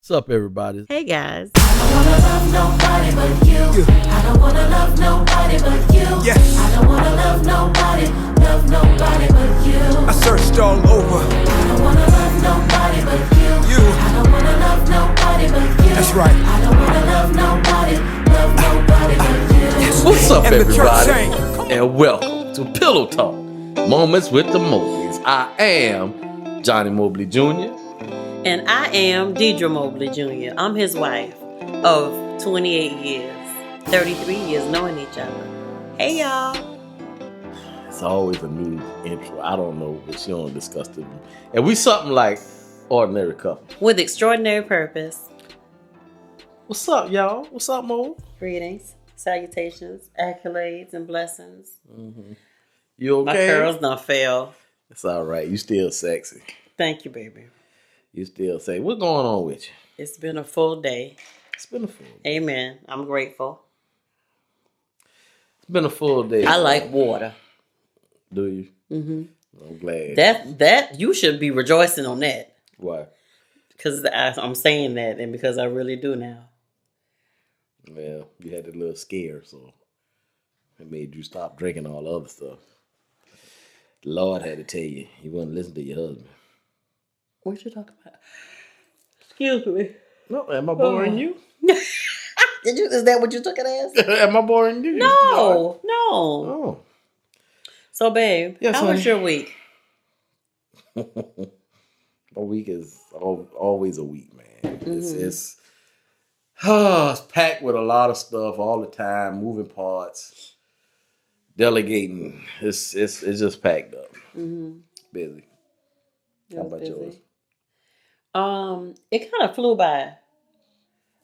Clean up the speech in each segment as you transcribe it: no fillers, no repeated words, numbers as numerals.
What's up, everybody? Hey guys. I don't wanna love nobody but you. I don't wanna love nobody but you. Yes. I don't wanna love nobody but you. I searched all over. I don't wanna love nobody but you. You. I don't wanna love nobody but you. That's right. I don't wanna love nobody but you. What's up, And the church everybody? saying, And welcome to Pillow Talk, Moments with the Mobleys. I am Johnnie Mobley Jr. And I am Deirdra Mobley Jr. I'm his wife of 28 years, 33 years knowing each other. Hey y'all. It's always a new intro. I don't know, but she don't discuss it. And we something like ordinary couple. With extraordinary purpose. What's up, y'all? What's up, Mo? Greetings, salutations, accolades, and blessings. You okay? My curls done fell. It's all right. You still sexy. Thank you, baby. You still say, what's going on with you? It's been a full day. It's been a full day. Amen. I'm grateful. It's been a full day. I like water. Do you? Mm-hmm. I'm glad. That you should be rejoicing on that. Why? Because I'm saying that and because I really do now. Well, you had a little scare, so it made you stop drinking all the other stuff. The Lord had to tell you, you wouldn't listen to your husband. What you talking about? Excuse me. No, am I boring you? Is that what you took it as? Am I boring you? No. Oh. So, babe, Yes, how was honey. your week? My week is always a week, man. Mm-hmm. It's packed with a lot of stuff all the time, moving parts, delegating. It's just packed up. Mm-hmm. Busy. How about yours? It kind of flew by.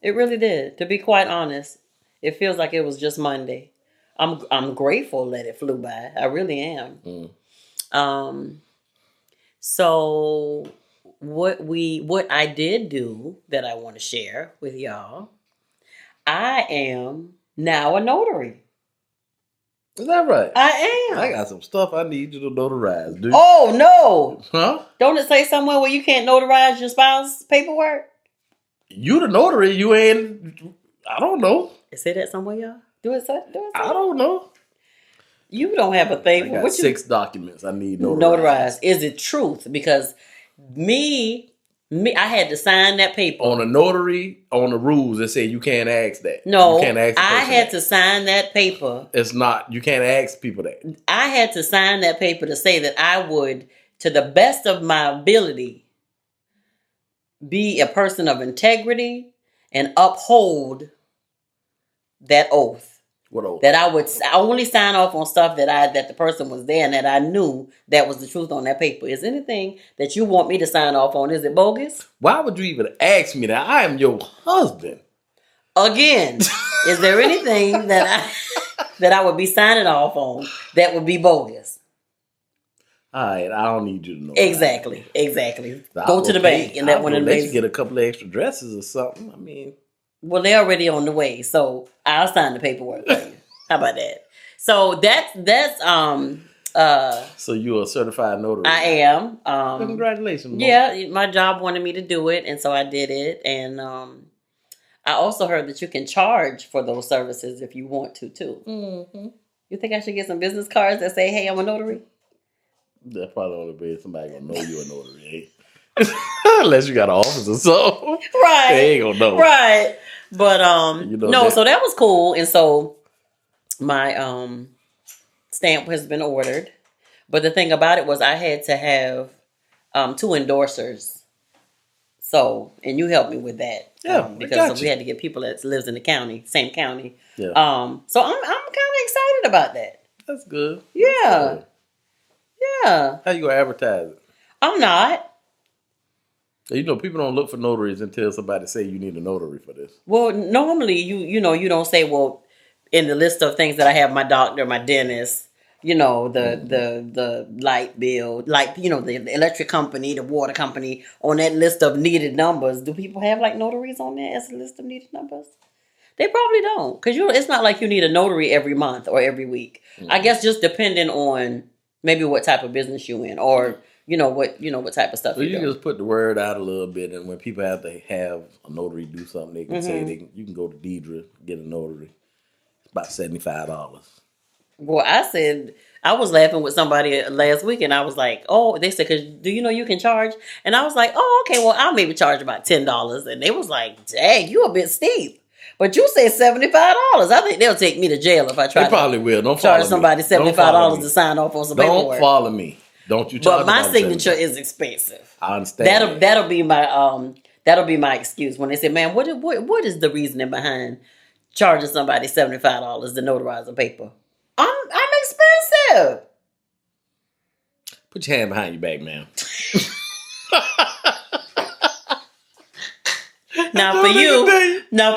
It really did. To be quite honest, it feels like it was just Monday. I'm grateful that it flew by. I really am. So what I did do that I want to share with y'all, I am now a notary. Is that right? I am. I got some stuff I need you to notarize, dude. Oh no! Huh? Don't it say somewhere where you can't notarize your spouse's paperwork? You the notary, you ain't. I don't know. It say that somewhere, y'all. Do it say? I don't know. You don't have a I thing. got What you 6 documents I need notarized. notarize? Is it truth? Because me, I had to sign that paper. On a notary, on the rules, it say you can't ask that. No, you can't ask the I person had that. to sign that paper. It's not. You can't ask people that. I had to sign that paper to say that I would, to the best of my ability, be a person of integrity and uphold that oath. What oath? That I would only sign off on stuff that the person was there and that I knew that was the truth on that paper. Is anything that you want me to sign off on, is it bogus? Why would you even ask me that? I am your husband. Again, is there anything that I would be signing off on that would be bogus? All right, I don't need you to know. Exactly. Go to the bank and that one in the let you bank. get a couple of extra dresses or something. I mean, Well, they're already on the way, so I'll sign the paperwork for you. How about that? So that's so you're a certified notary. I am. Congratulations. Mo. Yeah, my job wanted me to do it, and so I did it. And I also heard that you can charge for those services if you want to, too. Mm-hmm. You think I should get some business cards that say, hey, I'm a notary? That's probably the only way somebody gonna know you're a notary. Eh? Unless you got an office or something. Right. They ain't gonna know. Right. But, You know no, that- so that was cool. And so my stamp has been ordered. But the thing about it was I had to have 2 endorsers. So, and you helped me with that. Yeah, because we had to get people that lives in the county, same county. Yeah. So I'm kind of excited about that. That's good. Yeah. That's good. Yeah. How you gonna advertise it? I'm not. You know, people don't look for notaries until somebody say you need a notary for this. Well, normally you don't say, well, in the list of things that I have, my doctor, my dentist, the light bill, the electric company, the water company, on that list of needed numbers. Do people have like notaries on there as a list of needed numbers? They probably don't, because it's not like you need a notary every month or every week. I guess just depending on maybe what type of business you're in, or what type of stuff So you you do. just put the word out a little bit, and when people have to have a notary do something, they can say you can go to Deirdra, get a notary. It's about $75. Well, I said I was laughing with somebody last week, and I was like, "Oh," they said, "Cause do you know you can charge?" And I was like, "Oh, okay. Well, I'll maybe charge about $10." And they was like, "Dang, you a bit steep." But you said $75. I think they'll take me to jail if I try They probably to will. Don't charge follow somebody me. Don't $75 follow to me. sign off on some Don't paperwork. follow me. Don't you But charge my nobody signature $75. is expensive. I understand. That'll be my excuse when they say, "Man, what is the reasoning behind charging somebody $75 to notarize a paper?" I'm expensive. Put your hand behind your back, man. Now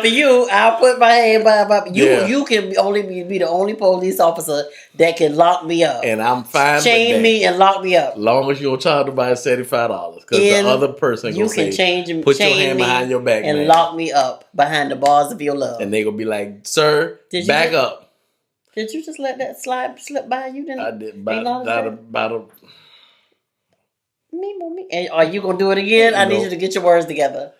for you, I'll put my hand by you. Yeah. You can only be the only police officer that can lock me up, And I'm fine with chain that. me and lock me up. As long as you don't charge nobody $75. Because the other person You gonna can say, put your hand me behind your back, and man. lock me up behind the bars of your love. And they gonna be like, sir, back up. Did you just let that slip by? You didn't. I did acknowledge about a me. And are you gonna do it again? I need you to get your words together.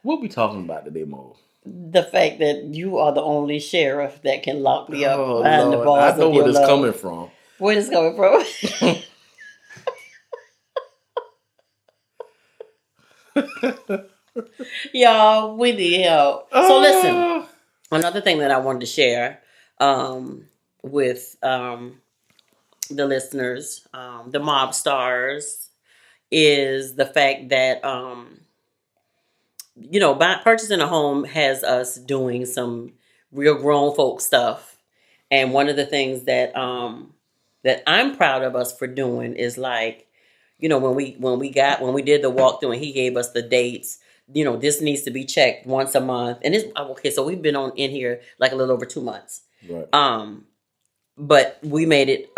What we talking about today, Mo? The fact that you are the only sheriff that can lock me up behind the Lord, bars I know of your where love. it's coming from. Where it's coming from? Y'all, we need help. So listen, another thing that I wanted to share with the listeners, the mob stars, is the fact that purchasing a home has us doing some real grown folk stuff. And one of the things that I'm proud of us for doing is like, when we did the walkthrough and he gave us the dates, this needs to be checked once a month. And it's okay, so we've been in here like a little over 2 months. Right. But we made it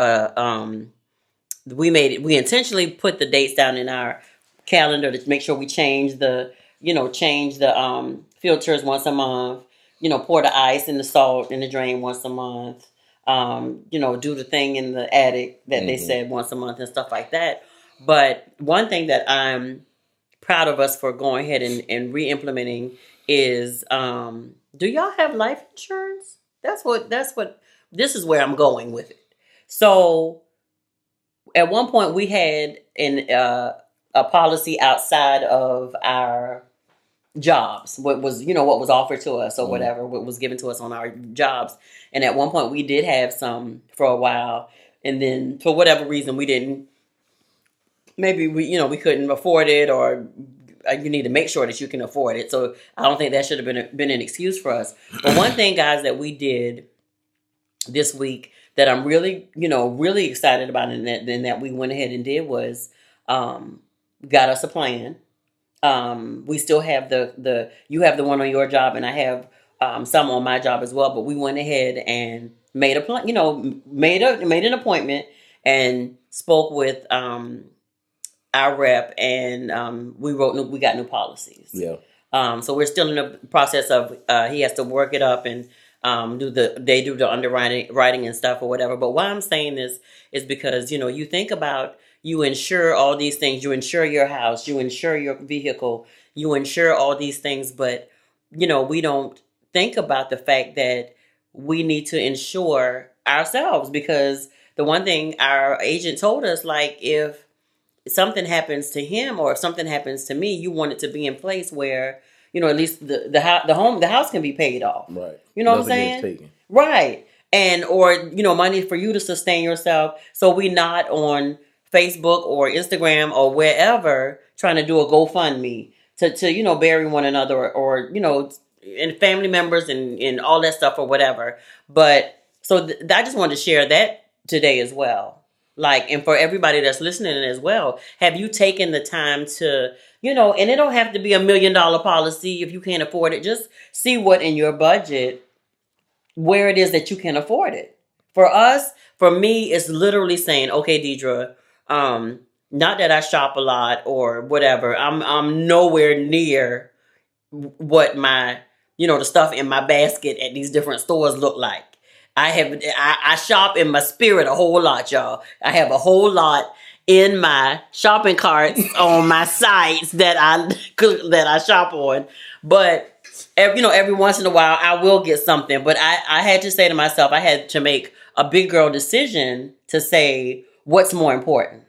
we intentionally put the dates down in our calendar to make sure we change the filters once a month, pour the ice and the salt in the drain once a month, do the thing in the attic that they said once a month and stuff like that. But one thing that I'm proud of us for going ahead and re-implementing is, do y'all have life insurance? This is where I'm going with it. So at one point we had a policy outside of our jobs, what was offered to us or whatever, what was given to us on our jobs. And at one point we did have some for a while, and then for whatever reason we didn't. Maybe we couldn't afford it, or you need to make sure that you can afford it. So I don't think that should have been an excuse for us. But one thing, guys, that we did this week that I'm really excited about, and that we went ahead and did was got us a plan. We still have you have the one on your job, and I have some on my job as well. But we went ahead and made a plan. Made an appointment and spoke with our rep, and we got new policies. Yeah. So we're still in the process of he has to work it up and do the underwriting and stuff or whatever. But why I'm saying this is because you think about, you insure all these things, you insure your house, you insure your vehicle, you insure all these things, but we don't think about the fact that we need to insure ourselves, because the one thing our agent told us, like, if something happens to him or if something happens to me, you want it to be in place where at least the house can be paid off. Right. You know Nothing what I'm saying? gets taken. Right. And or money for you to sustain yourself, so we not on Facebook or Instagram or wherever trying to do a GoFundMe to bury one another or and family members and all that stuff or whatever. But so I just wanted to share that today as well. Like, and for everybody that's listening as well, have you taken the time to, and it don't have to be $1 million policy if you can't afford it. Just see what in your budget, where it is that you can afford it. For me, it's literally saying, okay, Deirdra, not that I shop a lot or whatever. I'm nowhere near what my, the stuff in my basket at these different stores look like. I shop in my spirit a whole lot, y'all. I have a whole lot in my shopping carts on my sites that I shop on. But every once in a while I will get something. But I had to say to myself, I had to make a big girl decision to say what's more important.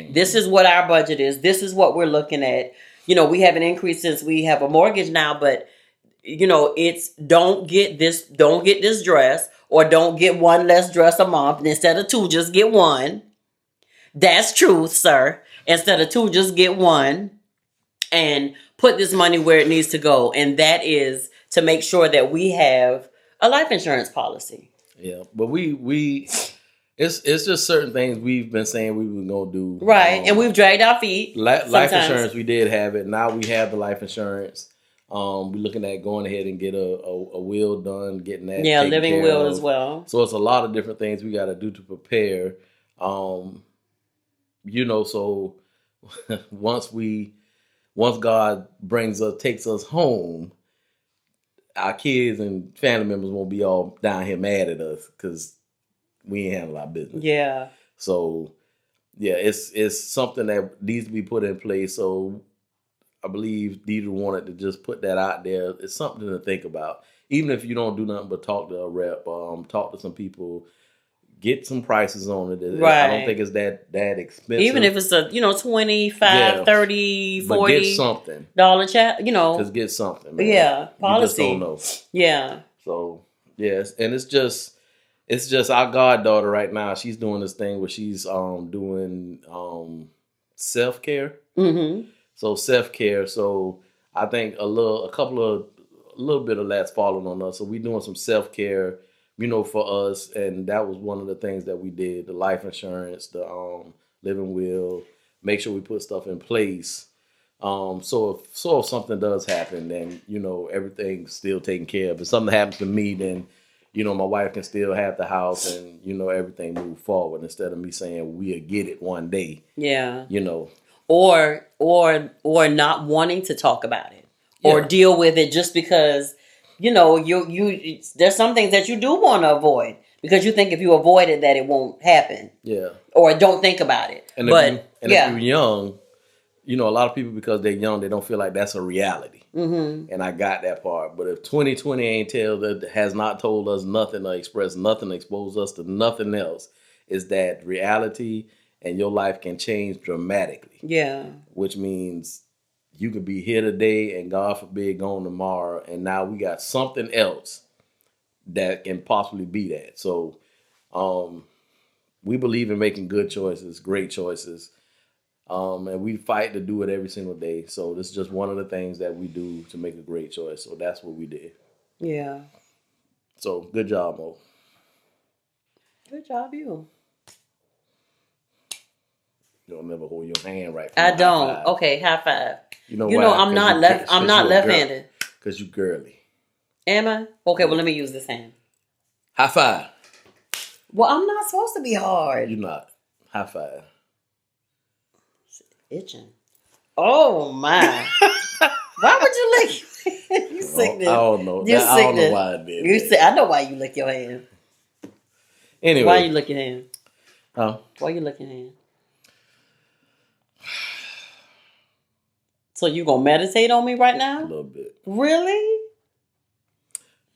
This is what our budget is. This is what we're looking at. We have an increase since we have a mortgage now, but it's don't get this dress, or don't get one less dress a month. And instead of two, just get one. That's truth, sir. Instead of two, just get one, and put this money where it needs to go. And that is to make sure that we have a life insurance policy. Yeah, but it's just certain things we've been saying we were gonna do. Right, and we've dragged our feet. Life insurance, we did have it. Now we have the life insurance. We're looking at going ahead and get a will done, getting that. Yeah, living will of. as well. So it's a lot of different things we got to do to prepare. So once God takes us home, our kids and family members won't be all down here mad at us because we ain't handle our business. Yeah. So yeah, it's something that needs to be put in place. So I believe Deirdra wanted to just put that out there. It's something to think about. Even if you don't do nothing but talk to a rep, talk to some people, get some prices on it. Right. I don't think it's that expensive. Even if it's a, $25, $30, $40. But get something. Chat, Just get something, man. Yeah. Policy. You just don't know. Yeah. So, yes. And it's just our goddaughter right now. She's doing this thing where she's doing self-care. Mm-hmm. So self-care. So I think a little bit of that's falling on us. So we're doing some self-care, for us. And that was one of the things that we did, the life insurance, the living will, make sure we put stuff in place. So if something does happen, then, everything's still taken care of. If something happens to me, then, my wife can still have the house and, everything move forward instead of me saying we'll get it one day. Yeah. Or not wanting to talk about it or deal with it just because, you there's some things that you do want to avoid because you think if you avoid it that it won't happen. Yeah. Or don't think about it. And if you're young, a lot of people, because they're young, they don't feel like that's a reality. Mm-hmm. And I got that part. But if 2020 has not told us nothing or expressed nothing, exposed us to nothing else, is that reality and your life can change dramatically. Yeah. Which means you could be here today and God forbid gone tomorrow. And now we got something else that can possibly be that. So we believe in making good choices, great choices. And we fight to do it every single day. So this is just one of the things that we do to make a great choice. So that's what we did. Yeah. So good job, Mo. Good job, you. You don't never hold your hand right. I don't. Okay, high five. Why? I'm not left-handed. Because you girly. Am I? Okay, well let me use this hand. High five. Well, I'm not supposed to be hard. You're not. High five. It's itching. Oh my. Why would you lick? You sickness. I don't know. I don't know why I did. I know why you lick your hand. Anyway. Why you lick your hand? Huh? Why you lick your hand? So you gonna meditate on me right now? A little bit. Really?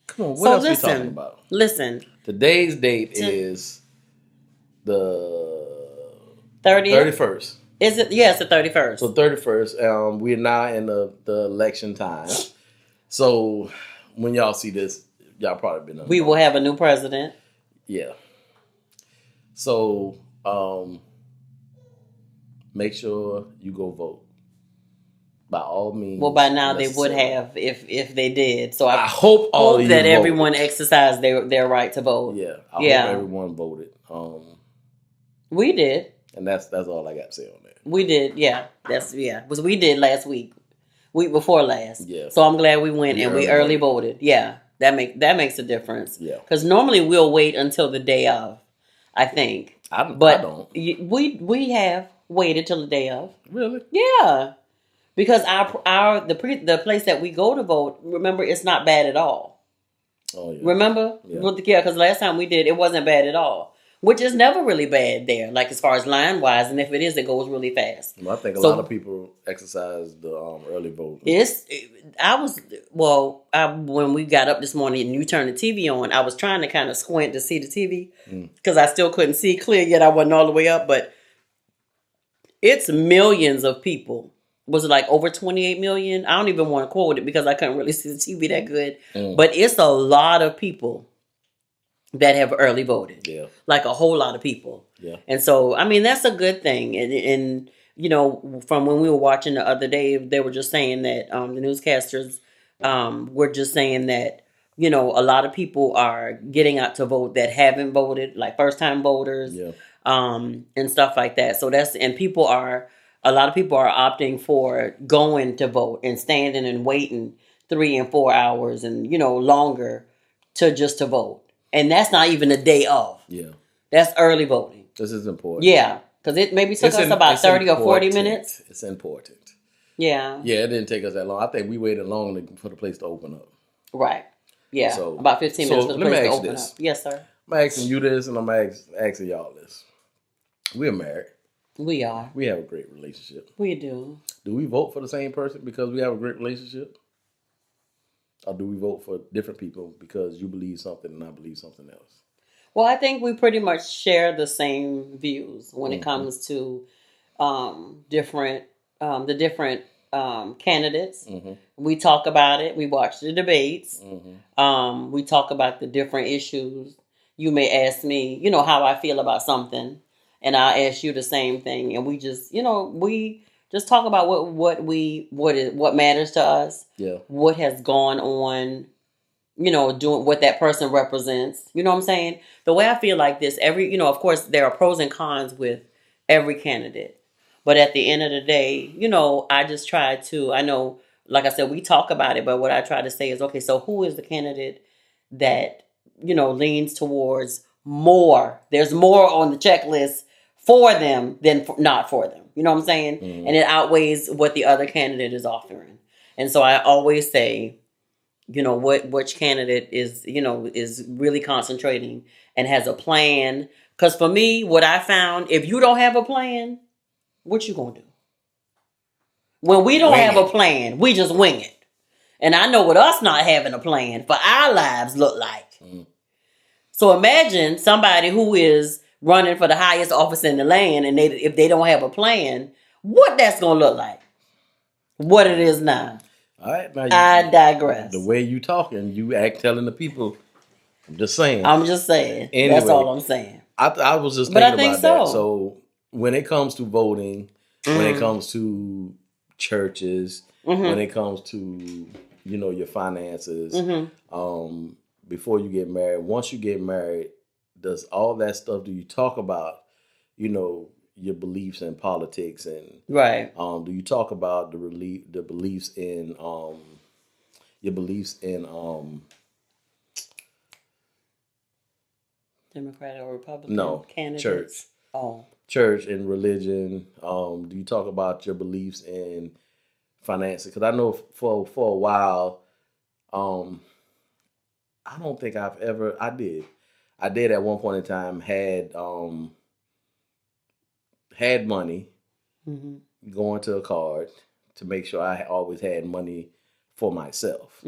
Come on, what else are we talking about? Listen. Today's date is the 30th? 31st. Is it? Yeah, it's the 31st. So 31st. We're now in the election time. So when y'all see this, y'all probably been. We will have a new president. Yeah. So make sure you go vote. By all means. Well, by now they would have if they did. So I hope all of that you everyone exercised their right to vote. Yeah, I hope everyone voted. We did, and that's all I got to say on that. We did, yeah. Was we did last week before last. Yeah. So I'm glad we went and we early voted. Yeah, that makes a difference. Yeah. Because normally we'll wait until the day of. I think. I don't. We have waited till the day of. Really? Yeah. Because the place that we go to vote, remember, it's not bad at all. Oh yeah. Remember? Yeah. Because last time we did, it wasn't bad at all. which is never really bad there, like as far as line wise. And if it is, it goes really fast. Well, I think a So lot of people exercise the early voting. when we got up this morning and you turned the TV on, I was trying to kind of squint to see the TV because I still couldn't see clear yet. I wasn't all the way up, but it's millions of people. Was it like over 28 million? I don't even want to quote it because I couldn't really see the TV that good. But it's a lot of people that have early voted. Yeah. Like a whole lot of people. Yeah. And so, I mean, that's a good thing. And you know, from when we were watching the other day, they were just saying that the newscasters were just saying that, you know, a lot of people are getting out to vote that haven't voted, like first time voters. Yeah. And stuff like that. So a lot of people are opting for going to vote and standing and waiting 3 and 4 hours and, you know, longer to vote. And that's not even the day of. Yeah. That's early voting. This is important. Yeah. Because it maybe took us about 30 or 40 minutes. It's important. Yeah. Yeah, it didn't take us that long. I think we waited long for the place to open up. Right. Yeah. So, about 15 minutes for the place to open this. up. Yes, sir. I'm asking you this and I'm asking y'all this. We're married. We are. We have a great relationship. We do. Do we vote for the same person because we have a great relationship? Or do we vote for different people because you believe something and I believe something else? Well, I think we pretty much share the same views when it comes to different candidates. We talk about it. We watch the debates. We talk about the different issues. You may ask me, you know, how I feel about something, and I'll ask you the same thing. And we just, you know, we just talk about what matters to us. Yeah. What has gone on. You know, doing what that person represents. You know what I'm saying? The way I feel like this, you know, of course, there are pros and cons with every candidate. But at the end of the day, you know, I just try to, I know, like I said, we talk about it, but what I try to say is, okay, so who is the candidate that, you know, leans towards more? There's more on the checklist for them than not for them. You know what I'm saying? And it outweighs what the other candidate is offering. And so I always say, you know, which candidate is, you know, is really concentrating and has a plan. Because for me, what I found, if you don't have a plan, what you gonna do? When we don't have a plan, we just wing it. And I know what us not having a plan for our lives look like. So imagine somebody who is running for the highest office in the land, and if they don't have a plan, what that's gonna look like. What it is now. All right, now I digress. The way you talking, you act telling the people. I'm just saying. Anyway, that's all I'm saying. I was just thinking about that. So when it comes to voting, when it comes to churches, when it comes to, you know, your finances, before you get married, once you get married, does all that stuff, do you talk about, you know, your beliefs in politics and right? Do you talk about the beliefs in your beliefs in Democrat or Republican? No, candidates? church. Oh, church and religion. Do you talk about your beliefs in finances? Because I know for a while, I don't think I've ever. I did at one point in time had money going to a card to make sure I always had money for myself.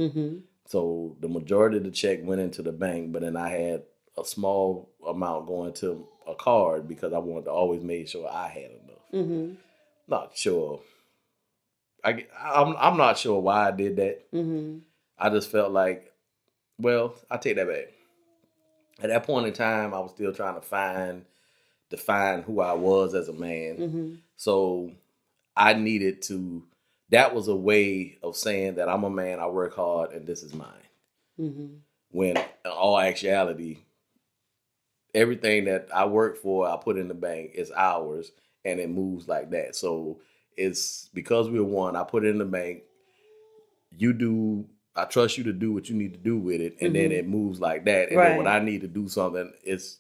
So the majority of the check went into the bank, but then I had a small amount going to a card because I wanted to always make sure I had enough. Not sure. I'm not sure why I did that. I just felt like, well, I take that back. At that point in time, I was still trying to define who I was as a man. So I needed to, that was a way of saying that I'm a man, I work hard, and this is mine. When in all actuality, everything that I work for, I put in the bank, is ours, and it moves like that. So it's because we're one, I put it in the bank, I trust you to do what you need to do with it, and then it moves like that. And then when I need to do something,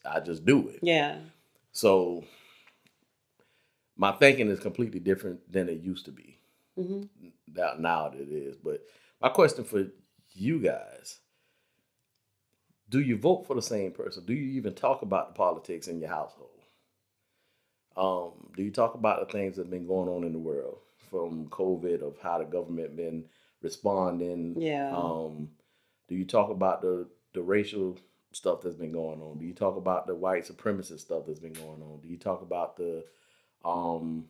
I just do it. Yeah. So my thinking is completely different than it used to be. Now it is. But my question for you guys, do you vote for the same person? Do you even talk about the politics in your household? Do you talk about the things that have been going on in the world, from COVID, of how the government been responding? Yeah. Do you talk about the racial stuff that's been going on? Do you talk about the white supremacist stuff that's been going on? Do you talk about um,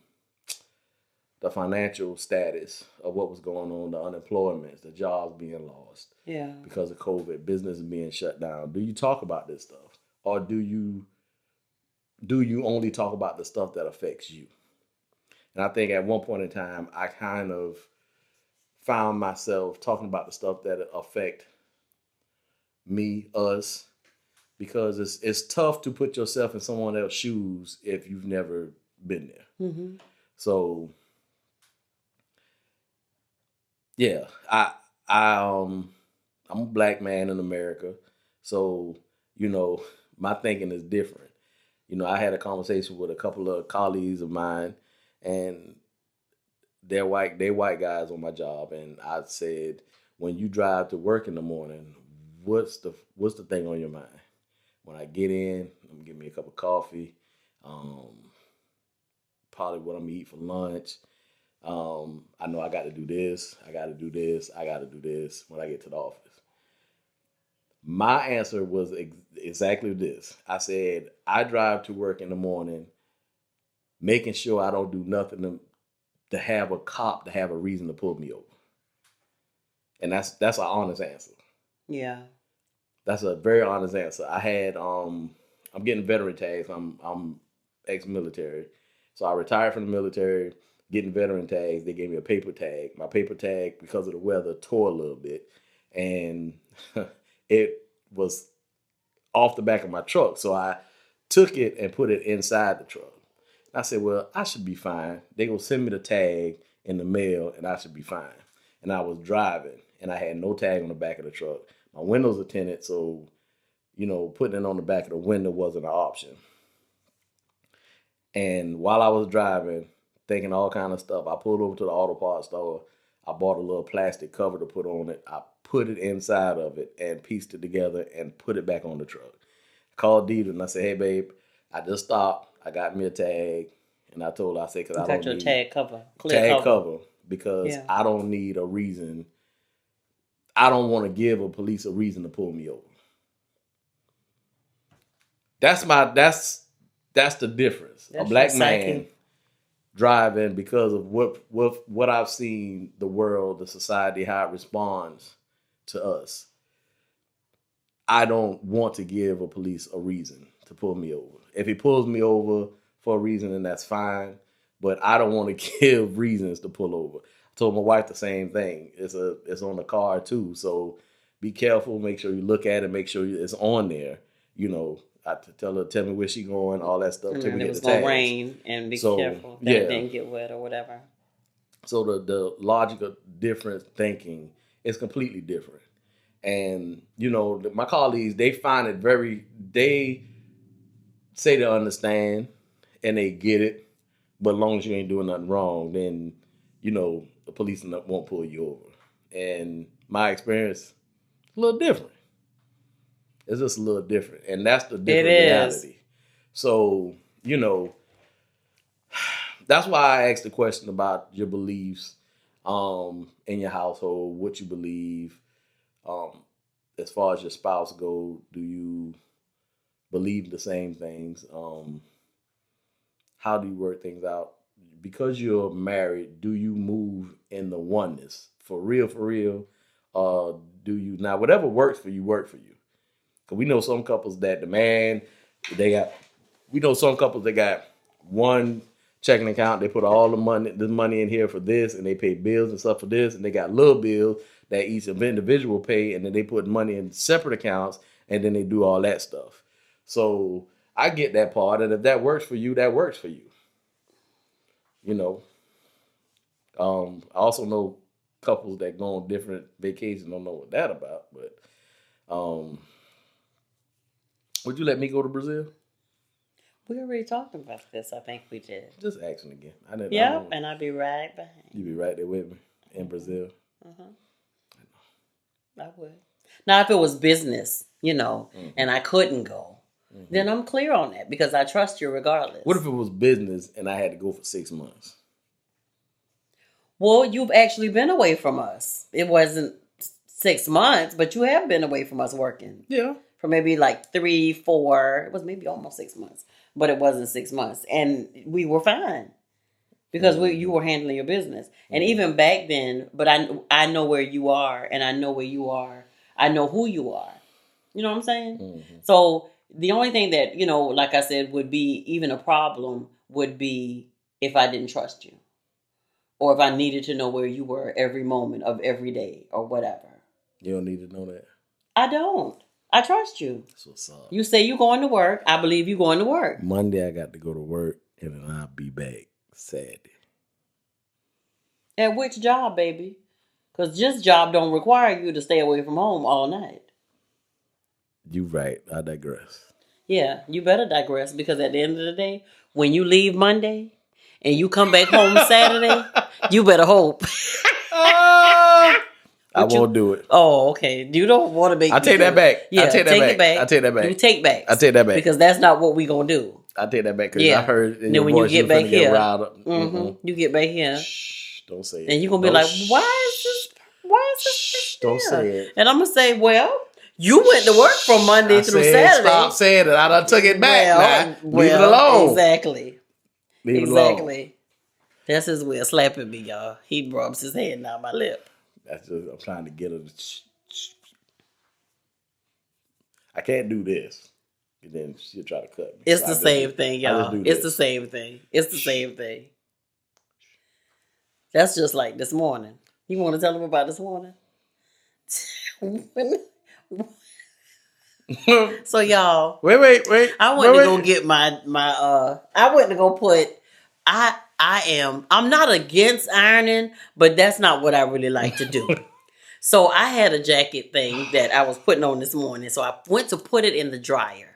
the financial status of what was going on, the unemployment, the jobs being lost Yeah. because of COVID, business being shut down? Do you talk about this stuff, or do you only talk about the stuff that affects you? And I think at one point in time, I kind of found myself talking about the stuff that affect me, us, because it's tough to put yourself in someone else's shoes if you've never been there. Mm-hmm. So yeah, I'm a black man in America, so my thinking is different. I had a conversation with a couple of colleagues of mine, and they're white guys on my job, and I said, when you drive to work in the morning, what's the thing on your mind? When I get in, I'm gonna give me a cup of coffee, probably what I'm gonna eat for lunch. I know I got to do this, I got to do this, I got to do this when I get to the office. My answer was exactly this. I said, I drive to work in the morning, making sure I don't do nothing to have a cop to have a reason to pull me over. And that's an honest answer. Yeah. That's a very honest answer. I had I'm getting veteran tags. I'm ex-military. So I retired from the military, getting veteran tags. They gave me a paper tag. My paper tag, because of the weather, tore a little bit. And it was off the back of my truck. So I took it and put it inside the truck. I said, well, I should be fine. They gonna send me the tag in the mail and I should be fine. And I was driving and I had no tag on the back of the truck. My windows are tinted, so putting it on the back of the window wasn't an option. And while I was driving, thinking all kind of stuff, I pulled over to the auto parts store. I bought a little plastic cover to put on it. I put it inside of it and pieced it together and put it back on the truck. I called Deirdra and I said, hey, babe, I just stopped. I got me a tag. And I told her, I said, because I don't Got your need tag cover. Clear cover because I don't need a reason. I don't want to give a police a reason to pull me over. That's the difference. That's a black your man psyche. driving because of what I've seen, the world, the society, how it responds to us. I don't want to give a police a reason to pull me over. If he pulls me over for a reason, then that's fine. But I don't want to give reasons to pull over. I told my wife the same thing. It's on the car too. So be careful. Make sure you look at it. Make sure it's on there. I tell her, tell me where she going, all that stuff. And it was going to rain, and be careful that it didn't get wet or whatever. So the logical difference thinking is completely different. And, my colleagues, they find it they say they understand and they get it. But as long as you ain't doing nothing wrong, then, the police won't pull you over. And my experience, a little different. It's just a little different. And that's the different reality. So, that's why I asked the question about your beliefs in your household, what you believe. As far as your spouse go, do you believe the same things? How do you work things out? Because you're married, do you move in the oneness? For real? Do you now whatever works for you, work for you? Because we know some couples that we know some couples that got one checking account, they put all the money in here for this, and they pay bills and stuff for this, and they got little bills that each individual pay, and then they put money in separate accounts, and then they do all that stuff. So I get that part, and if that works for you, that works for you. I also know couples that go on different vacations, don't know what that about, but would you let me go to Brazil? We already talked about this. I think we did. Just asking again. Yep, and I'll be right behind. You be right there with me in Brazil. I would. Now, if it was business, and I couldn't go, then I'm clear on that because I trust you regardless. What if it was business and I had to go for 6 months? Well, you've actually been away from us. It wasn't 6 months, but you have been away from us working. Yeah. For maybe like 3, 4. It was maybe almost 6 months, but it wasn't 6 months, and we were fine because you were handling your business. And even back then, but I know where you are, and I know where you are. I know who you are. You know what I'm saying? Mm-hmm. So the only thing that like I said, would be even a problem would be if I didn't trust you, or if I needed to know where you were every moment of every day or whatever. You don't need to know that. I don't. I trust you. That's what's up. You say you're going to work. I believe you're going to work. Monday I got to go to work, and then I'll be back Saturday. At which job, baby? Because this job don't require you to stay away from home all night. You right. I digress. Yeah, you better digress because at the end of the day, when you leave Monday and you come back home Saturday, you better hope. I won't do it. Oh, okay. You don't want to make. I take that back. Yeah, I take that back. I take that back. You take back. I take that back because that's not what we gonna do. I take that back because I heard in your when voice you get back here, you get back here. Shh, don't say it. And you're gonna be like, why is this? Shh, don't say it. And I'm gonna say, well, you went to work from Monday through Saturday. Stop saying it. I done took it back. Leave it alone. Exactly. Leave it alone. That's his way of slapping me, y'all. He rubs his hand down my lip. That's just, I'm trying to get her to. I can't do this. And then she'll try to cut me. It's the same thing, y'all. It's the same thing. It's the same thing. That's just like this morning. You want to tell them about this morning? So y'all, wait. I went to go get my. I went to go put. I'm not against ironing, but that's not what I really like to do. So I had a jacket thing that I was putting on this morning. So I went to put it in the dryer,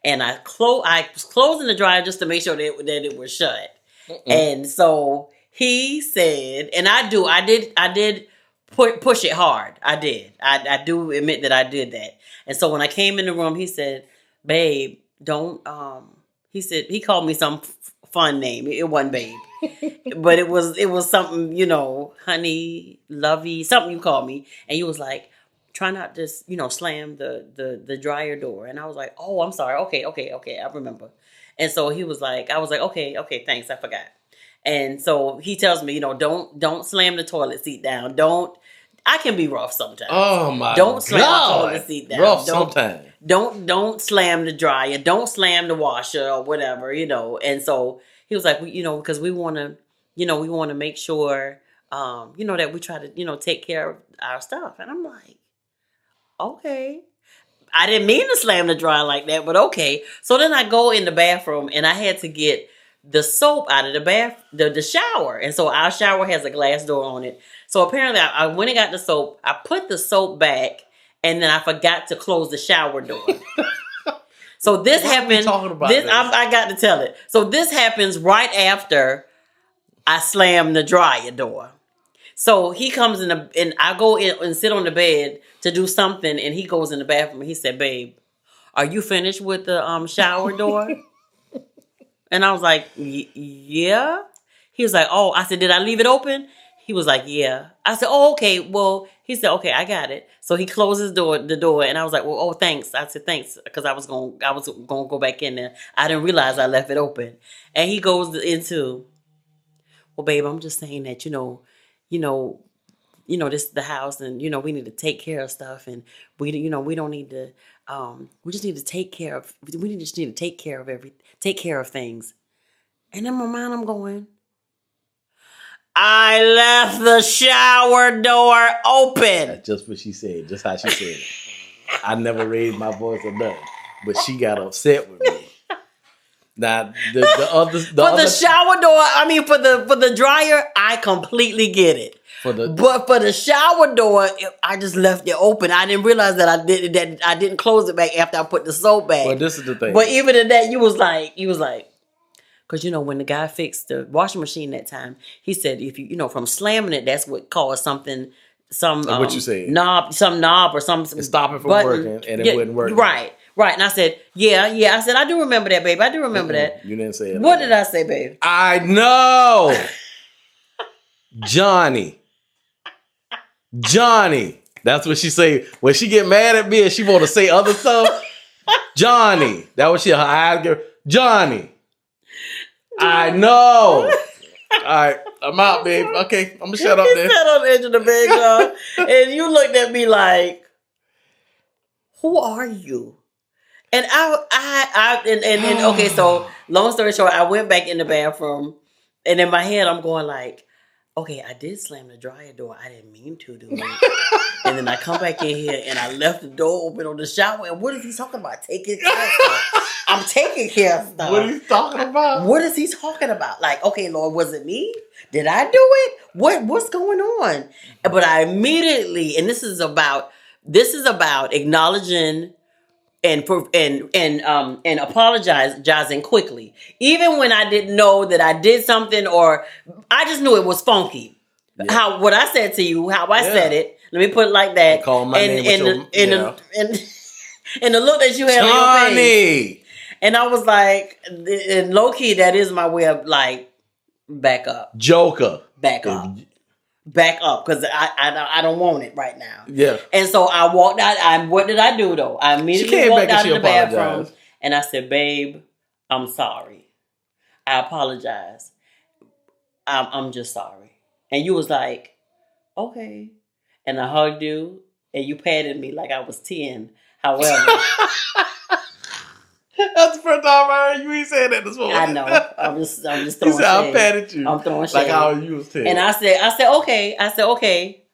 and I was closing the dryer just to make sure that it was shut. And so he said, and I did push it hard. I did. I do admit that I did that. And so when I came in the room, he said, "Babe, don't." He said he called me some fun name. It wasn't babe, but it was something, honey, lovey, something you called me. And you was like, try not to, slam the dryer door. And I was like, oh, I'm sorry. Okay, I remember. And so he was like, I was like, okay, thanks, I forgot. And so he tells me, don't slam the toilet seat down. I can be rough sometimes. Oh my! Don't slam the toilet seat down. Rough sometimes. Don't slam the dryer. Don't slam the washer or whatever. And so he was like, because we want to, make sure, that we try to, take care of our stuff. And I'm like, okay. I didn't mean to slam the dryer like that, but okay. So then I go in the bathroom and I had to get the soap out of the shower. And so our shower has a glass door on it. So apparently I went and got the soap. I put the soap back and then I forgot to close the shower door. So this happened. I got to tell it. So this happens right after I slam the dryer door. So he comes in and I go in and sit on the bed to do something, and he goes in the bathroom and he said, "Babe, are you finished with the shower door?" And I was like, "Yeah." He was like, "Oh," I said, "Did I leave it open?" He was like, "Yeah." I said, "Oh, okay." Well, he said, "Okay, I got it." So he closes the door, and I was like, "Well, oh, thanks." I said, "Thanks," because I was gonna go back in there. I didn't realize I left it open. And he goes into, "Well, babe, I'm just saying that this is the house, and we need to take care of stuff, and we don't need to. We just need to take care of. We just need to take care of things." And in my mind, I'm going, I left the shower door open. That's just what she said. Just how she said it. I never raised my voice or nothing, but she got upset with me. Now the shower door. I mean, for the dryer, I completely get it. But for the shower door, I just left it open. I didn't realize that I didn't close it back after I put the soap back. Well, this is the thing. But even in that, you was like. Because, when the guy fixed the washing machine that time, he said, if from slamming it, that's what caused something some Like what you said. knob or some It's stopping from button. working, and it wasn't working. Right. And I said, yeah. I said, I do remember that, babe. I do remember that. You didn't say it. What did I say, babe? I know. Johnny. That's what she say when she get mad at me and she want to say other stuff. Johnny. That was her eyes go. Johnny. I know. All right, I'm out, babe. Okay, I'm gonna shut up there. Sat on the edge of the bed, y'all, and you looked at me like, "Who are you?" And okay. So long story short, I went back in the bathroom, and in my head, I'm going like, "Okay, I did slam the dryer door. I didn't mean to do it." And then I come back in here, and I left the door open on the shower. And what is he talking about? Taking care of stuff. I'm taking care of stuff. What are you talking about? What is he talking about? Like, okay, Lord, was it me? Did I do it? What's going on? But I immediately, and this is about acknowledging and apologizing quickly, even when I didn't know that I did something, or I just knew it was funky. Yeah. What I said to you, how I said it. Let me put it like that. You call my name and the look that you had on your face. And I was like, and low key, that is my way of like, back up. Joker. Back up. Back up. Because I don't want it right now. Yeah. And so I walked out. What did I do though? I immediately walked out of the bathroom. And I said, babe, I'm sorry. I apologize. I'm just sorry. And you was like, okay. And I hugged you. And you patted me like I was 10. However... That's the first time I heard you ain't saying that this morning. I know. I'm just throwing shade. I patted you. I'm throwing shade. Like how you was 10. And I said, okay.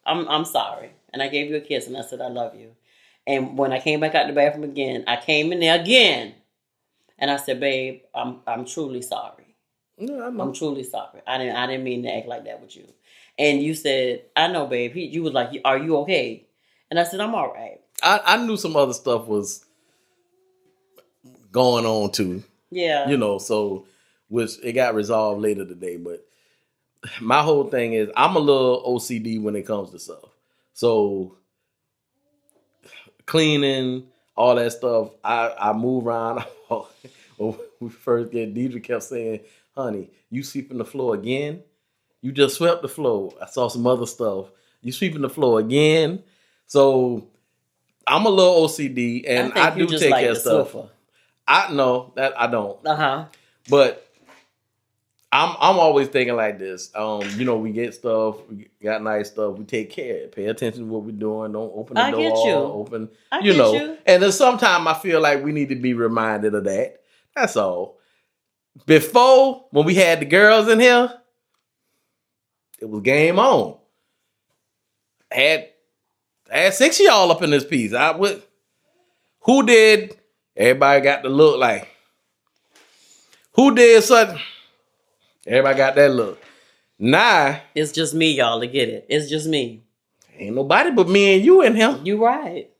I'm sorry. And I gave you a kiss and I said, I love you. And when I came back out the bathroom again, I came in there again. And I said, babe, I'm truly sorry. Yeah, I know. I'm truly sorry. I didn't mean to act like that with you. And you said, I know, babe. You was like, are you okay? And I said, I'm all right. I knew some other stuff was going on too. Yeah. So which it got resolved later today. But my whole thing is I'm a little OCD when it comes to stuff. So cleaning, all that stuff, I move around. When we first get, Deirdra kept saying, honey, you sweeping the floor again? You just swept the floor. I saw some other stuff. You sweeping the floor again? So I'm a little OCD and I do take care of stuff. Sofa. I know that I don't. But I'm always thinking like this. We get stuff, we got nice stuff, we take care. Pay attention to what we're doing. Don't open the door. I get you. And then sometimes I feel like we need to be reminded of that. That's all. Before, when we had the girls in here, it was game on. I had 6 of y'all up in this piece. Who did? Everybody got the look like. Who did something? Everybody got that look. Nah. It's just me, y'all, to get it. It's just me. Ain't nobody but me and you in here. You right.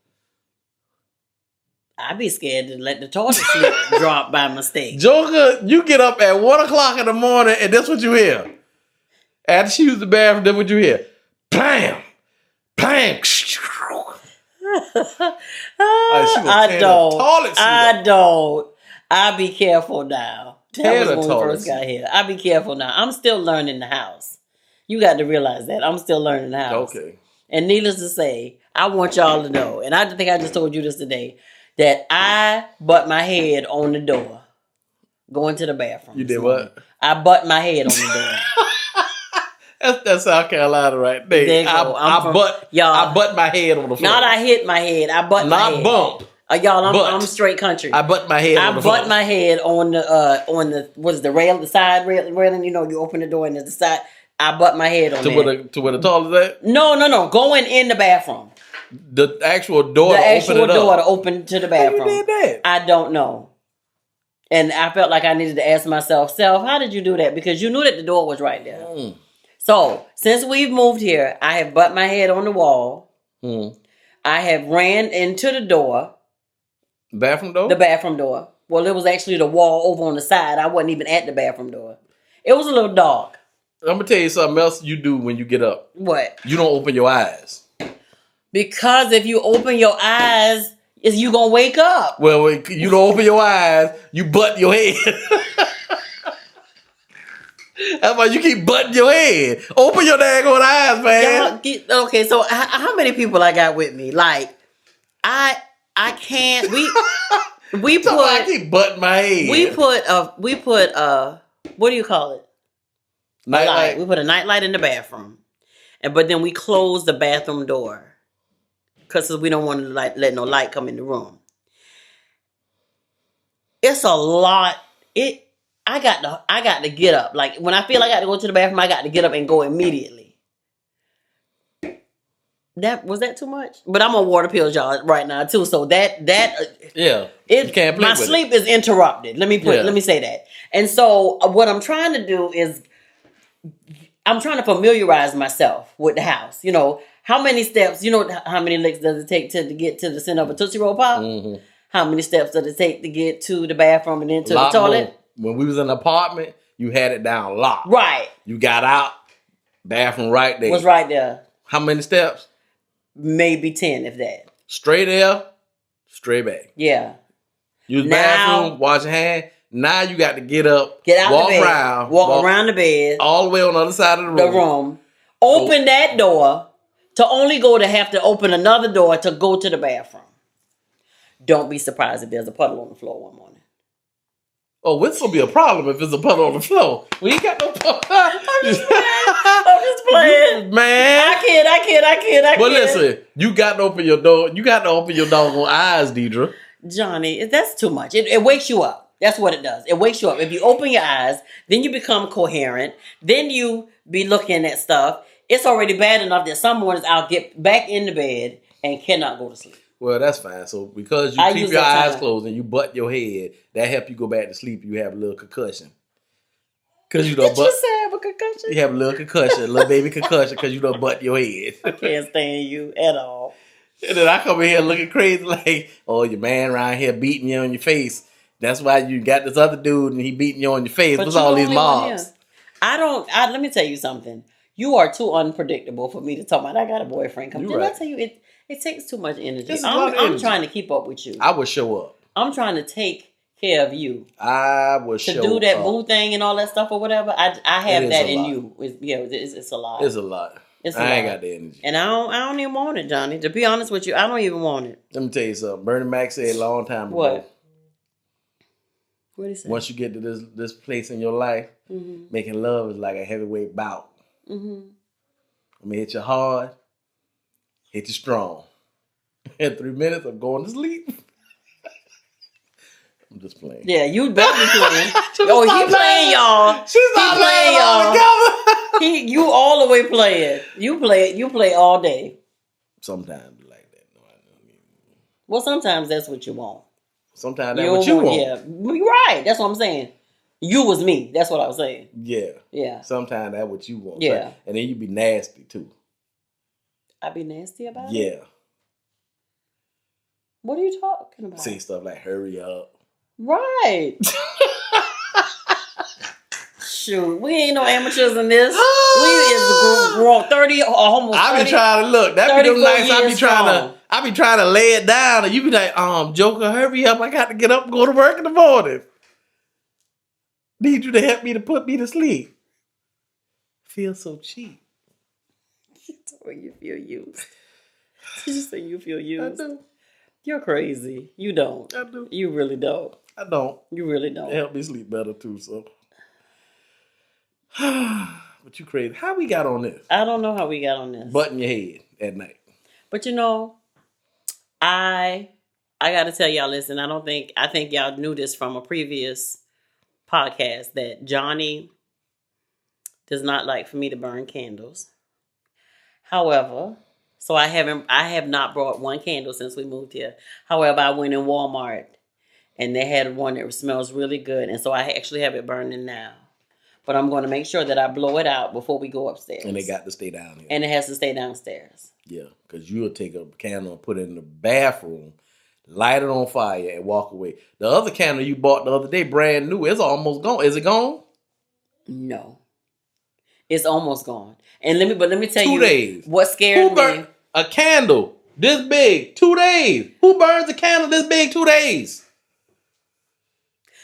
I be scared to let the toilet seat drop by mistake. Joker, you get up at 1 o'clock in the morning and that's what you hear. After she used the bathroom, that's what you hear. Bam! Bam! I don't. I be careful now. That was when we first got here. I be careful now. I'm still learning the house. You got to realize that. I'm still learning the house. Okay. And needless to say, I want y'all to know, and I think I just told you this today, that I butt my head on the door going to the bathroom. You did what? I butt my head on the door. That's South Carolina right there. I butt my head on the floor. Not I hit my head. I butt my head. Not bump. Y'all, I'm straight country. I butt my head on the floor. I butt my head on the what is the rail, the side railing, you open the door and there's the side. I butt my head on there. To where the toilet is at? No. Going in the bathroom. The actual door to open to the bathroom. How you did that? I don't know. And I felt like I needed to ask myself, Self, how did you do that? Because you knew that the door was right there. So, since we've moved here, I have butt my head on the wall. I have ran into the door. Bathroom door? The bathroom door. Well, it was actually the wall over on the side. I wasn't even at the bathroom door. It was a little dark. I'm going to tell you something else you do when you get up. What? You don't open your eyes. Because if you open your eyes, is you gonna wake up? Well, when you don't open your eyes, you butt your head. That's why you keep butting your head. Open your daggone eyes, man. Okay, so how many people I got with me? Like, I can't. We So I put keep butting my head. we put what do you call it? Night A light. light. We put a night light in the bathroom, but then we close the bathroom door because we don't want to let no light come in the room. It's a lot. I got to get up. Like when I feel I got to go to the bathroom, I got to get up and go immediately. Was that too much? But I'm on water pills, y'all, right now too. So that Yeah, you can't play my with sleep is interrupted. Let me say that. And so what I'm trying to do is I'm trying to familiarize myself with the house. You know, how many steps? You know, how many licks does it take to get to the center of a Tootsie Roll Pop? Mm-hmm. How many steps does it take to get to the bathroom and then to the Lot toilet? more. When we was in the apartment, you had it down locked. Right. You got out, bathroom right there. Was right there. How many steps? Maybe 10, if that. Straight there, straight back. Yeah. Use the Now- bathroom, wash your hand. Now you got to get up, Get out walk the bed. around, Walk around the bed. all the way on the other side of the room. Open that door to only go to have to open another door to go to the bathroom. Don't be surprised if there's a puddle on the floor one morning. Oh, it's gonna be a problem if there's a puddle on the floor. We ain't got no puddle. I'm just playing. Man. I kid. But listen, you got to open your door. You got to open your doggone eyes, Deirdra. Johnny, that's too much. It wakes you up. That's what it does. It wakes you up. If you open your eyes, then you become coherent. Then you be looking at stuff. It's already bad enough that some mornings I'll get back in the bed and cannot go to sleep. Well, that's fine. So because you keep your eyes closed and you butt your head, that help you go back to sleep. You have a little concussion. Cause you don't Did you say I have a concussion? You have a little concussion, a little baby concussion, because you don't butt your head. I can't stand you at all. And then I come in here looking crazy like, oh, your man around here beating you on your face. That's why you got this other dude and he beating you on your face. What's all these marks? Let me tell you something. You are too unpredictable for me to talk about. I got a boyfriend. Didn't I tell you it takes too much energy. I'm trying to keep up with you. I would show up. I'm trying to take care of you. I would show up. To do that boo thing and all that stuff or whatever. I have that in you. It's a lot. It's a lot. I ain't got the energy. And I don't even want it, Johnny. To be honest with you, I don't even want it. Let me tell you something. Bernie Mac said a long time ago. What? What did he say? Once you get to this place in your life, making love is like a heavyweight bout. I'm gonna hit you hard, hit you strong. In 3 minutes, I'm going to sleep. I'm just playing. Yeah, you better be playing. He playing, y'all. She's not playing, y'all. You all the way playing. You play all day. Sometimes like that. No, I don't mean. Well, sometimes that's what you want. Sometimes that's what you want. Yeah, you're right. That's what I'm saying. You was me. That's what I was saying. Yeah. Yeah. Sometimes that's what you want. Yeah. And then you be nasty too. I be nasty about it? Yeah. What are you talking about? Say stuff like hurry up. Right. Shoot, we ain't no amateurs in this. We is grown 30 or almost 30. I be trying to look. That be them nights I be trying to lay it down and you be like, Joker, hurry up. I got to get up and go to work in the morning. Need you to help me to put me to sleep. Feel so cheap. You feel used. Did you say you feel used? I do. You're crazy. You don't. I do. You really don't. I don't. You really don't. It help me sleep better too, so. But you crazy. How we got on this? I don't know how we got on this. Button your head at night. But I gotta tell y'all, listen, I think y'all knew this from a previous podcast that Johnny does not like for me to burn candles. However, so I have not brought one candle since we moved here. However, I went in Walmart and they had one that smells really good. And so I actually have it burning now. But I'm going to make sure that I blow it out before we go upstairs. And they got to stay down here. And it has to stay downstairs. Yeah, because you'll take a candle and put it in the bathroom, light it on fire, and walk away. The other candle you bought the other day, brand new, it's almost gone. Is it gone? No. It's almost gone. And let me tell 2 you days. what scared me. A candle. This big, 2 days. Who burns a candle this big 2 days?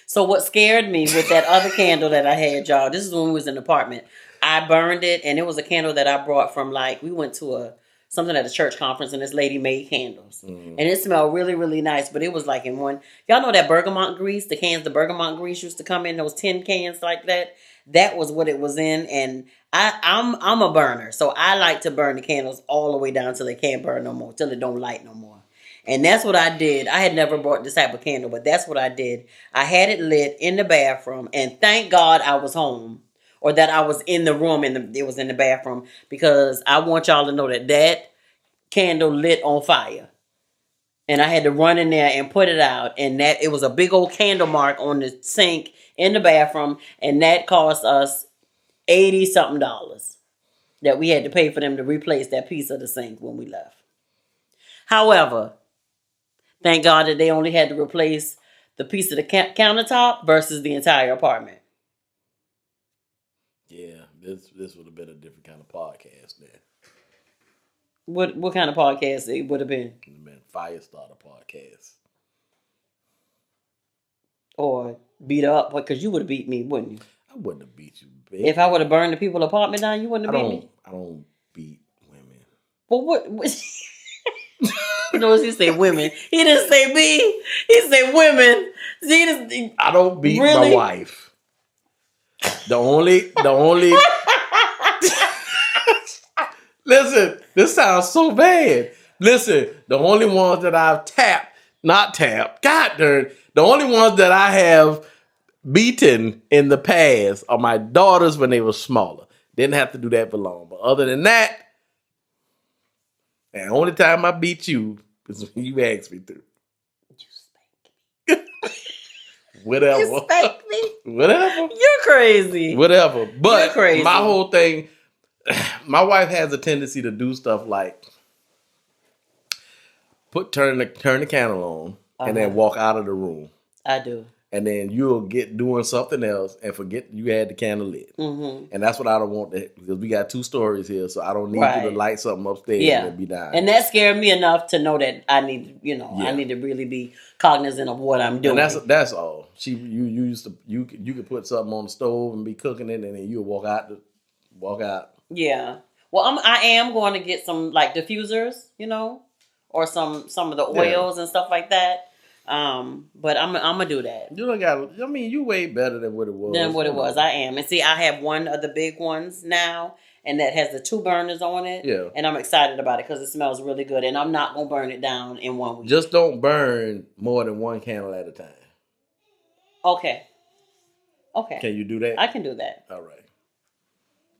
So what scared me with that other candle that I had, y'all, this is when we was in the apartment. I burned it, and it was a candle that I brought from, like, we went to something at a church conference, and this lady made candles. And it smelled really, really nice, but it was like in one, y'all know that bergamot grease, the cans, the bergamot grease used to come in, those tin cans like that. That was what it was in, and I'm a burner, so I like to burn the candles all the way down till they can't burn no more, till it don't light no more. And that's what I did. I had never bought this type of candle, but that's what I did. I had it lit in the bathroom, and thank God I was home, or that I was in the room and it was in the bathroom, because I want y'all to know that that candle lit on fire. And I had to run in there and put it out, and that it was a big old candle mark on the sink in the bathroom, and that cost us $80 something that we had to pay for them to replace that piece of the sink when we left. However, thank God that they only had to replace the piece of the countertop versus the entire apartment. Yeah, this would have been a different kind of podcast then. What kind of podcast it would have been? It would have been Firestarter podcast. Or beat up, because you would have beat me, wouldn't you? I wouldn't have beat you, bitch. If I would have burned the people's apartment down, you wouldn't have beat me? I don't beat women. Well, what you know, he said women. He didn't say me. He said women. See, I don't beat really? my wife. The only Listen, this sounds so bad. Listen, the only ones that I've the only ones that I have beaten in the past are my daughters when they were smaller. Didn't have to do that for long. But other than that, the only time I beat you is when you asked me to. you spank me. Whatever. You spank me. Whatever. You're crazy. Whatever. But You're crazy. my whole thing, my wife has a tendency to do stuff like turn the candle on and then walk out of the room. I do. And then you'll get doing something else and forget you had the candle lit. Mm-hmm. And that's what I don't want, because we got 2 stories here, so I don't need you to light something upstairs and be down. And that scared me enough to know that I need, I need to really be cognizant of what I'm doing. And that's all. You could put something on the stove and be cooking it, and then you'll walk out. Yeah. Well, I am going to get some like diffusers, or some of the oils and stuff like that. But I'm gonna do that. You don't got. I mean, you way better than what it was. I am, and see, I have one of the big ones now, and that has the 2 burners on it. Yeah. And I'm excited about it because it smells really good, and I'm not gonna burn it down in 1 week. Just don't burn more than 1 candle at a time. Okay. Can you do that? I can do that. All right.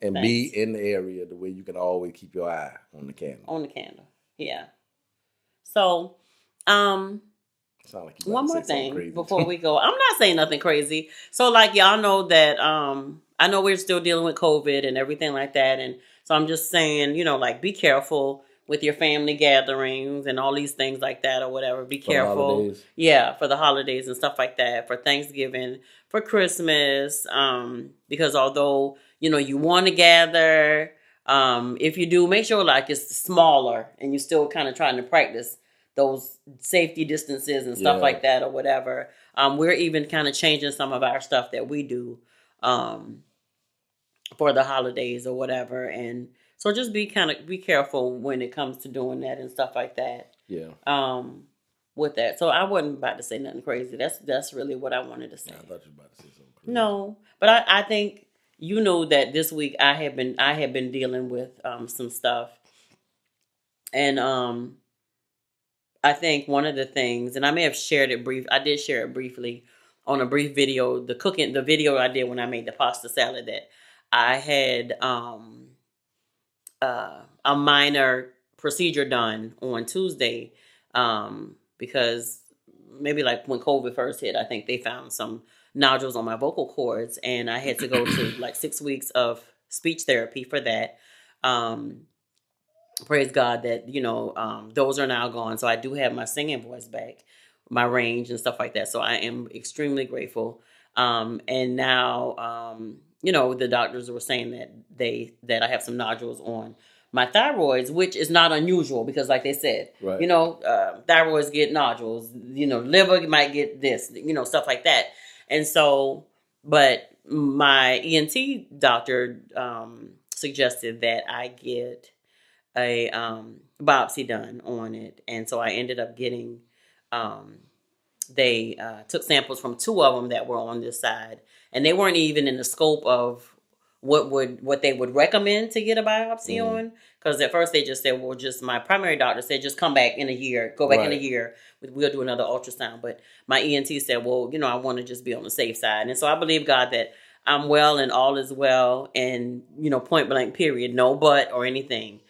And Thanks. be in the area the way you can always keep your eye on the candle. Yeah. So, Sound like you one about more to say something thing crazy. before we go. I'm not saying nothing crazy. So, like, y'all know that I know we're still dealing with COVID and everything like that, and so I'm just saying, like, be careful with your family gatherings and all these things like that or whatever. Be careful. Yeah, for the holidays and stuff like that, for Thanksgiving, for Christmas, because although, you want to gather, if you do, make sure like it's smaller and you're still kind of trying to practice those safety distances and stuff like that or whatever. We're even kind of changing some of our stuff that we do for the holidays or whatever. And so just be careful when it comes to doing that and stuff like that. Yeah. With that. So I wasn't about to say nothing crazy. That's really what I wanted to say. I thought you were about to say something crazy. No, but I think that this week I have been dealing with some stuff. And I think one of the things, and I may have shared it I did share it briefly on a brief video, the video I did when I made the pasta salad, that I had a minor procedure done on Tuesday, because maybe like when COVID first hit, I think they found some nodules on my vocal cords, and I had to go to like 6 weeks of speech therapy for that. Praise God that, those are now gone. So I do have my singing voice back, my range and stuff like that. So I am extremely grateful. And now, the doctors were saying that I have some nodules on my thyroids, which is not unusual because, like they said, Right. thyroids get nodules. Liver might get this. Stuff like that. And so, but my ENT doctor suggested that I get a biopsy done on it, and so I ended up getting. They took samples from two of them that were on this side, and they weren't even in the scope of what they would recommend to get a biopsy on. Because at first they just said, well, just my primary doctor said, just come back in a year, go back in a year, we'll do another ultrasound. But my ENT said, well, I want to just be on the safe side, and so I believe God that I'm well and all is well, and point blank, period, no but or anything.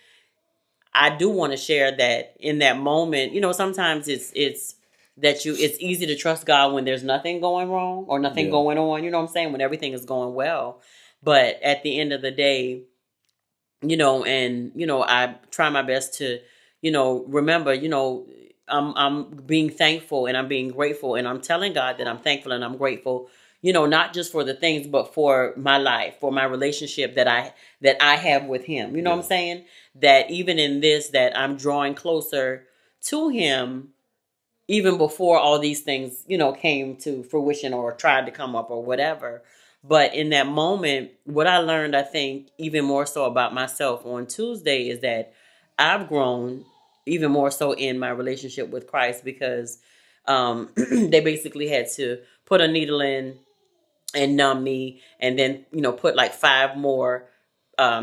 I do want to share that in that moment, sometimes it's that it's easy to trust God when there's nothing going wrong or nothing going on, you know what I'm saying, when everything is going well. But at the end of the day, I try my best to, remember, I'm being thankful and I'm being grateful, and I'm telling God that I'm thankful and I'm grateful, not just for the things, but for my life, for my relationship that I have with Him. You know what I'm saying? That even in this, that I'm drawing closer to Him, even before all these things, came to fruition or tried to come up or whatever. But in that moment, what I learned, I think, even more so about myself on Tuesday is that I've grown even more so in my relationship with Christ, because they basically had to put a needle in and numb me, and then put like 5 more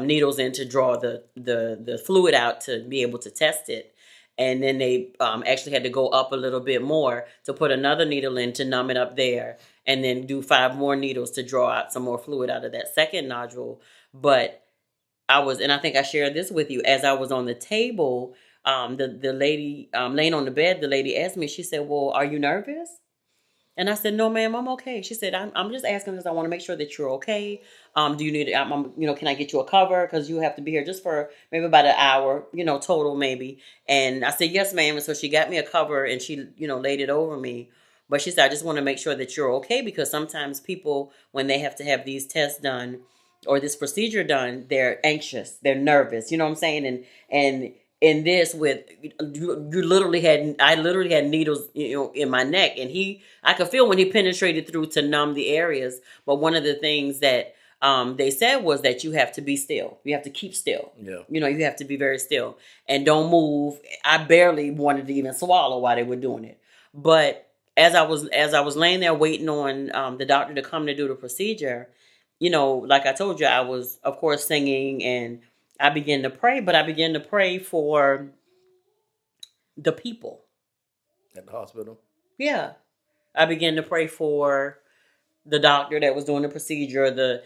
needles in to draw the fluid out to be able to test it. And then they actually had to go up a little bit more to put another needle in to numb it up there, and then do 5 more needles to draw out some more fluid out of that second nodule. But and I think I shared this with you, as I was on the table, the lady laying on the bed, the lady asked me, she said, well, are you nervous? And I said, no, ma'am, I'm okay. She said, I'm just asking because I want to make sure that you're okay. Do you need, can I get you a cover? Because you have to be here just for maybe about an hour, total maybe. And I said, yes, ma'am. And so she got me a cover and she, laid it over me. But she said, I just want to make sure that you're okay, because sometimes people, when they have to have these tests done or this procedure done, they're anxious, they're nervous. You know what I'm saying? And in this, with I literally had needles, in my neck, and I could feel when he penetrated through to numb the areas. But one of the things that they said was that you have to be still. You have to keep still. Yeah. You have to be very still and don't move. I barely wanted to even swallow while they were doing it. But as I was laying there waiting on the doctor to come to do the procedure, like I told you, I was, of course, singing, and I began to pray, but I began to pray for the people. At the hospital. Yeah. I began to pray for the doctor that was doing the procedure, the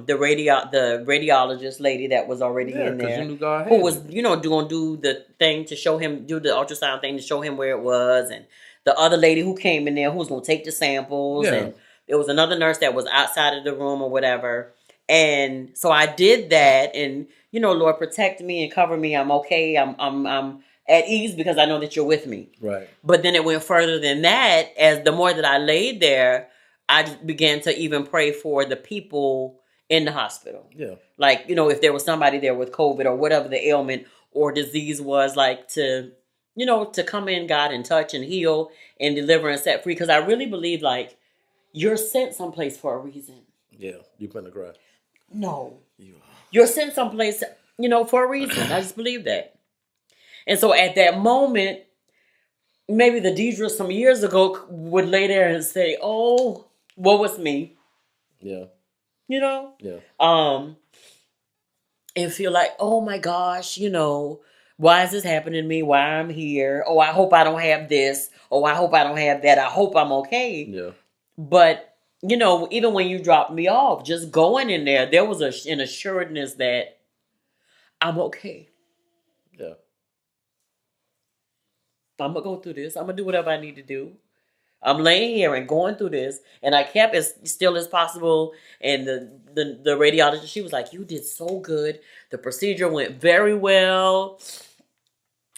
radiologist lady that was already in there, you knew God who had was, it. going to do the thing to show him, do the ultrasound thing to show him where it was, and the other lady who came in there who was going to take the samples, and there was another nurse that was outside of the room or whatever. And so I did that, and Lord, protect me and cover me. I'm okay. I'm at ease because I know that you're with me. Right. But then it went further than that. As the more that I laid there, I began to even pray for the people in the hospital. Yeah. Like, if there was somebody there with COVID or whatever the ailment or disease was, like to come in, God, and touch and heal and deliver and set free. Because I really believe, like, you're sent someplace for a reason. Yeah. You finna cry. No. You're sent someplace, for a reason. I just believe that. And so at that moment, maybe the Deirdra some years ago would lay there and say, oh, what was me? Yeah. Yeah. And feel like, oh my gosh, why is this happening to me? Why I'm here? Oh, I hope I don't have this. Oh, I hope I don't have that. I hope I'm okay. Yeah. But, even when you dropped me off, just going in there was an assuredness that I'm okay. Yeah. I'm going to go through this. I'm going to do whatever I need to do. I'm laying here and going through this, and I kept as still as possible. And the radiologist, she was like, you did so good. The procedure went very well.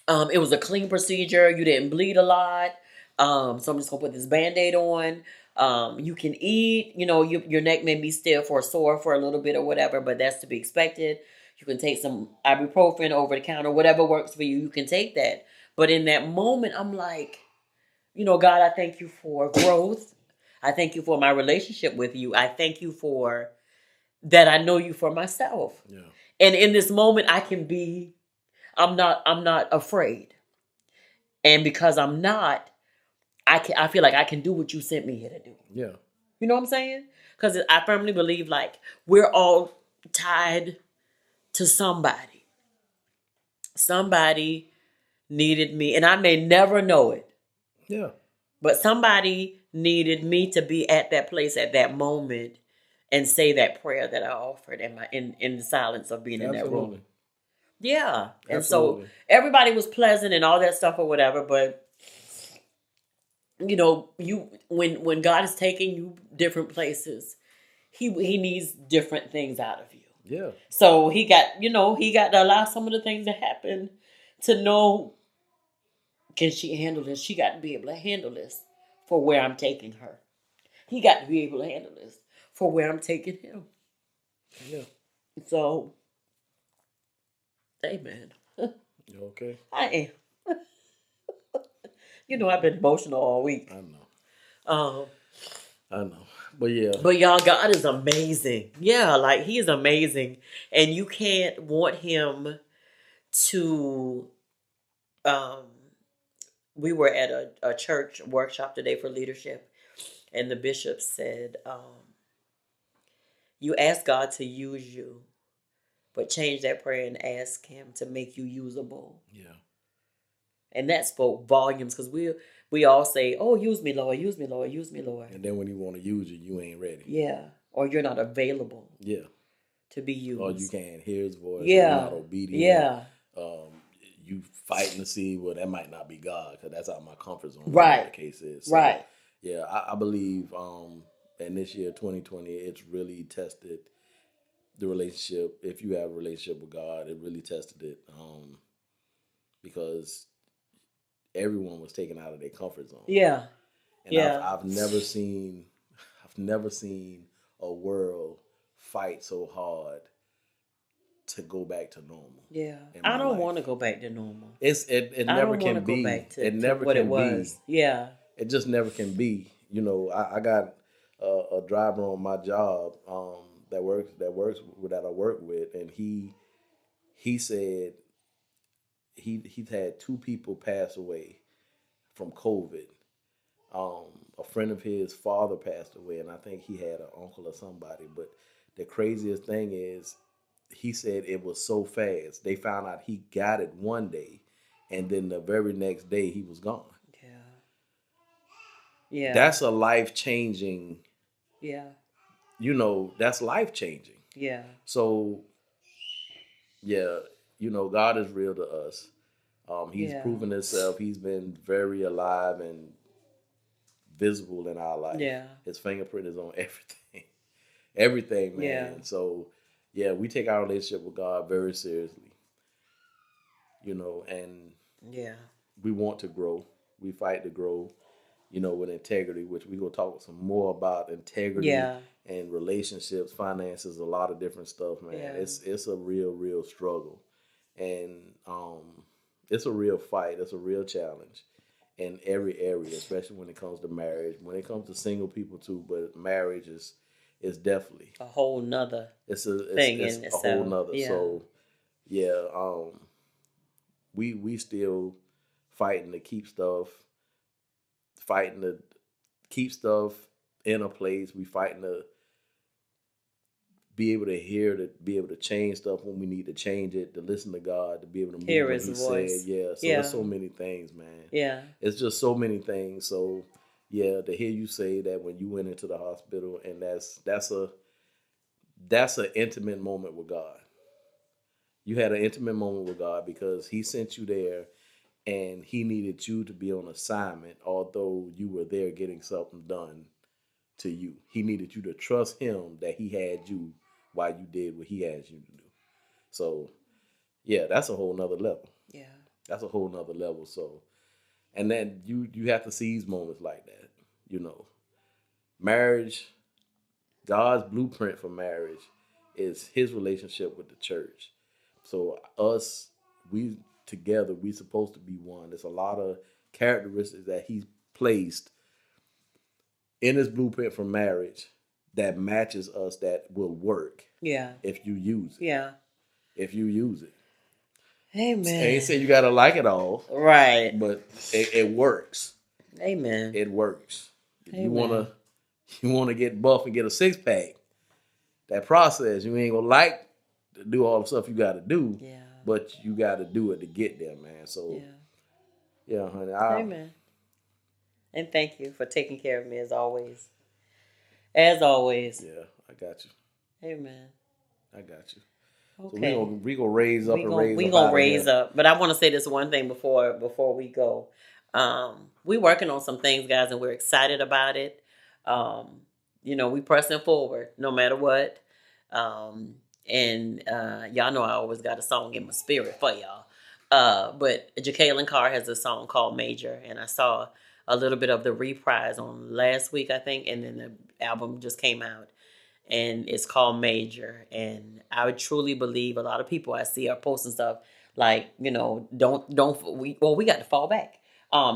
It was a clean procedure. You didn't bleed a lot. So I'm just going to put this Band-Aid on. You can eat. Your neck may be stiff or sore for a little bit or whatever, but that's to be expected. You can take some ibuprofen over the counter, whatever works for you. You can take that. But in that moment, I'm like, God, I thank you for growth. I thank you for my relationship with you. I thank you for that I know you for myself. Yeah. And in this moment, I'm not afraid. And because I'm not, I feel like I can do what you sent me here to do. Yeah. You know what I'm saying? Because I firmly believe like we're all tied to somebody. Somebody needed me, and I may never know it, Yeah. but somebody needed me to be at that place at that moment and say that prayer that I offered in the silence of being in that Absolutely. room. Yeah. And so Absolutely. everybody was pleasant and all that stuff or whatever, but you when God is taking you different places, he needs different things out of you. Yeah. So he got to allow some of the things to happen to know, can she handle this? She got to be able to handle this for where I'm taking her. He got to be able to handle this for where I'm taking him. Yeah. So, amen. You okay? I am. I've been emotional all week. I know. Um, I know. But yeah. but y'all, God is amazing. Yeah, like he is amazing. And you can't want him to we were at a church workshop today for leadership, and the bishop said, you ask God to use you, but change that prayer and ask him to make you usable. Yeah. And that spoke volumes, because we all say, oh, use me, Lord, use me, Lord, use me, Lord. And then when you want to use you, you ain't ready. Yeah. Or you're not available Yeah. to be used. Or you can't hear his voice. Yeah. You're not obedient. Yeah. You fighting to see, well, that might not be God, because that's out of my comfort zone. Right. The case is. So, Right. Yeah, I believe in this year, 2020, it's really tested the relationship. If you have a relationship with God, it really tested it because everyone was taken out of their comfort zone. Yeah. And Yeah. I've never seen a world fight so hard to go back to normal. Yeah. in I my don't life. want to go back to normal. It I never don't want can to be. go back to, It never what can it was. be. Yeah. It just never can be. I got a driver on my job that I work with, and he said he's had 2 people pass away from COVID. A friend of his father passed away, and I think he had an uncle or somebody. But the craziest thing is, he said it was so fast. They found out he got it one day, and then the very next day he was gone. Yeah. Yeah. That's a life-changing, yeah. That's life-changing. Yeah. So, yeah, God is real to us. He's Yeah. proven himself. He's been very alive and visible in our life. Yeah. His fingerprint is on everything. Everything, man. Yeah. So, yeah, we take our relationship with God very seriously. And Yeah. we want to grow. We fight to grow, with integrity, which we're going to talk some more about integrity Yeah. and relationships, finances, a lot of different stuff, man. Yeah. It's a real struggle. And it's a real fight. It's a real challenge in every area, especially when it comes to marriage. When it comes to single people too, but marriage is definitely A whole nother it's thing it's in a itself. whole nother. Yeah. So yeah, we still fighting to keep stuff in a place. We fighting to be able to hear, to be able to change stuff when we need to change it, to listen to God, to be able to move Hear what his he voice. said. Yeah. So Yeah. there's so many things, man. Yeah. It's just so many things. So yeah, to hear you say that when you went into the hospital, and that's an intimate moment with God. You had an intimate moment with God because he sent you there, and he needed you to be on assignment, although you were there getting something done to you. He needed you to trust him that he had you while you did what he asked you to do. So, yeah, that's a whole nother level. Yeah. That's a whole nother level. So, and then you have to seize moments like that. Marriage, God's blueprint for marriage is his relationship with the church. So us, we together, we supposed to be one. There's a lot of characteristics that he's placed in his blueprint for marriage that matches us that will work. Yeah. If you use it. Yeah. If you use it. Amen. I ain't saying you gotta like it all. Right. But it works. Amen. It works. If Amen. you wanna get buff and get a 6-pack, that process, you ain't gonna like to do all the stuff you gotta do. Yeah. But you gotta do it to get there, man. So yeah, honey. Amen. And thank you for taking care of me as always. As always. Yeah, I got you. Amen. I got you. Okay. So we gonna raise up we and gonna, raise we up. gonna out of raise here. up. But I want to say this one thing before we go. We working on some things, guys, and we're excited about it. We pressing forward no matter what. Y'all know I always got a song in my spirit for y'all. But Jacqueline Carr has a song called Major, and I saw a little bit of the reprise on last week, I think, and then the album just came out. And it's called Major. And I would truly believe a lot of people I see are posting stuff like, we got to fall back.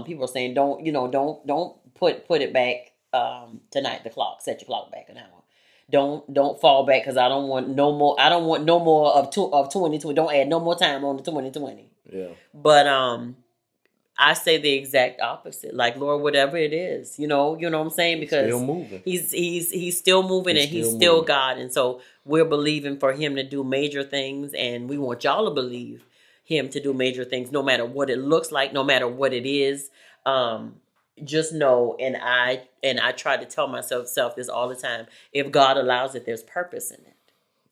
People are saying don't put it back tonight, set your clock back an hour. Don't fall back because I don't want no more of 2020. Don't add no more time on to 2020. Yeah. But I say the exact opposite. Like, Lord, whatever it is, you know what I'm saying? Because still moving. He's still moving, and he's still moving. God. And so we're believing for him to do major things, and we want y'all to believe him to do major things, no matter what it looks like, no matter what it is. Just know, and I try to tell myself this all the time. If God allows it, there's purpose in it.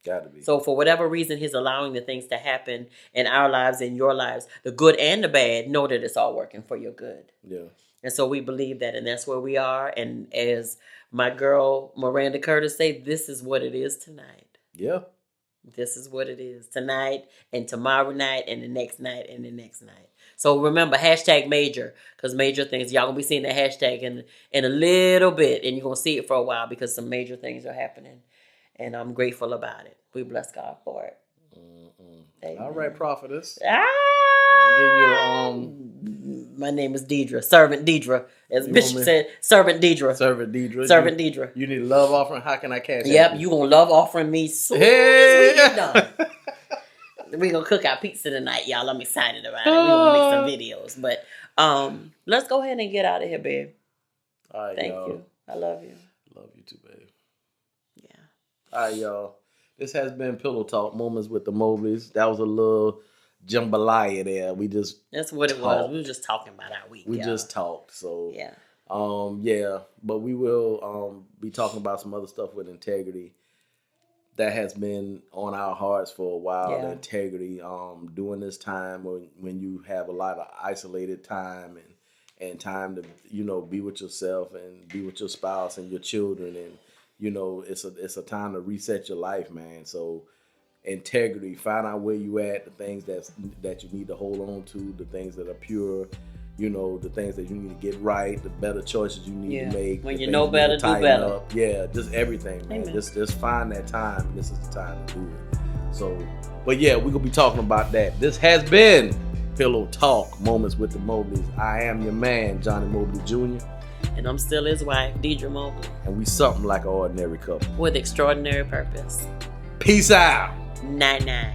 Gotta be. So for whatever reason, he's allowing the things to happen in our lives, in your lives, the good and the bad, know that it's all working for your good. Yeah. And so we believe that, and that's where we are. And as my girl Miranda Curtis say, this is what it is tonight. Yeah. This is what it is tonight, and tomorrow night, and the next night, and the next night. So remember, #major, because major things, y'all gonna be seeing the hashtag in a little bit, and you're gonna see it for a while because some major things are happening. And I'm grateful about it. We bless God for it. All right, prophetess. My name is Deirdra, Servant Deirdra. As Bishop said, Servant Deirdra. Servant Deirdra. Servant Deirdra. You need a love offering. How can I cash Yep, out? you gonna love offering me soon as we get done. We gonna cook our pizza tonight, y'all. I'm excited about it. We gonna make some videos. But let's go ahead and get out of here, babe. All right, Thank y'all. you. I love you. Love you too, babe. Yeah. All right, y'all. This has been Pillow Talk Moments with the Mobleys. That was a little jambalaya there. That's what it was. We were just talking about our week. We y'all. just talked. So Yeah. but we will be talking about some other stuff with integrity that has been on our hearts for a while. Yeah. The integrity, during this time when you have a lot of isolated time and time to be with yourself and be with your spouse and your children, and it's a time to reset your life, man. So integrity, find out where you at, the things that you need to hold on to, the things that are pure, the things that you need to get right, the better choices you need to make. When the you things know need better, to do tighten better. up. Yeah, just everything, man. Amen. Just find that time. This is the time to do it. So, but yeah, we're gonna be talking about that. This has been Pillow Talk Moments with the Mobleys. I am your man, Johnny Mobley Jr. And I'm still his wife, Deirdra Mobley, And we something like an ordinary couple. with extraordinary purpose. Peace out. 9-9.